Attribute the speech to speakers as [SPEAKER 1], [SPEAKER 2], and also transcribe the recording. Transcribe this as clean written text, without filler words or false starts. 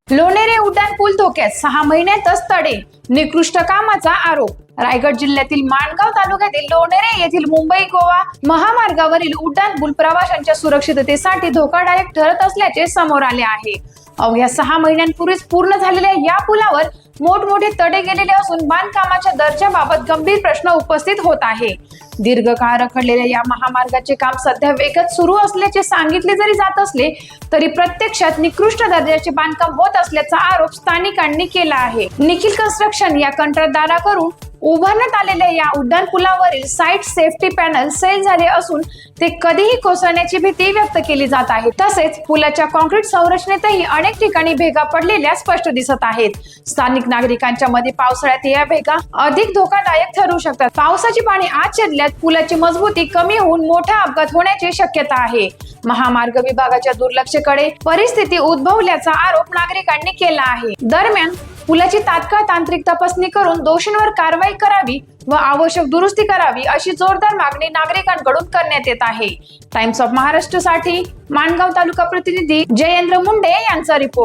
[SPEAKER 1] लोणेरे उड्डाणपूल धोक्यात 6 महिन्यातच तडे, निकृष्ट कामाचा आरोप। रायगड जिल्ह्यातील माणगाव तालुक्यातील लोणेरे येथील मुंबई गोवा महामार्गावरील उड्डाणपूल प्रवाशांच्या सुरक्षिततेसाठी धोकादायक ठरत असल्याचे समोर आले आहे। अवघ्या 6 महिन्यांपूर्वीच पूर्ण झालेल्या या पुलावर मोठमोठे तडे गेलेले असून बांधकामाच्या दर्जाबाबत गंभीर प्रश्न उपस्थित होत आहे। दीर्घकाळ रखडलेल्या या महामार्गाचे काम सध्या वेगात सुरू असल्याचे सांगितले जरी जात असले तरी प्रत्यक्षात निकृष्ट दर्जाचे बांधकाम होत असल्याचा आरोप स्थानिकांनी केला आहे। निखिल कन्स्ट्रक्शन या कंत्राटदाराकडून उभारण्यात आलेल्या या उड्डाणपुलावरील साइट सेफ्टी पॅनल सैल झाले असून ते कधीही कोसळण्याची भीती व्यक्त केली जात आहे। तसेच पुलाच्या कॉन्क्रीट संरचनेतही अनेक ठिकाणी भेगा पडलेल्या स्पष्ट दिसत आहेत। स्थानिक नागरिकांच्या मध्ये पावसाळ्यात या भेगा अधिक धोकादायक ठरू शकतात। पावसाची पाणी आत शिरल्यास पुलाची मजबूती कमी होऊन मोठा अपघात होण्याची शक्यता आहे। महामार्ग विभागाच्या दुर्लक्षाकडे परिस्थिती उद्भवल्याचा आरोप नागरिकांनी केला आहे। दरम्यान पुलाची तात्काळ तांत्रिक तपासणी करून दोषींवर कारवाई करावी व आवश्यक दुरुस्ती करावी अशी जोरदार मागणी नागरिकांकडून करण्यात येत आहे। टाइम्स ऑफ महाराष्ट्र साठी माणगाव तालुका प्रतिनिधी जयेंद्र मुंडे यांचा रिपोर्ट।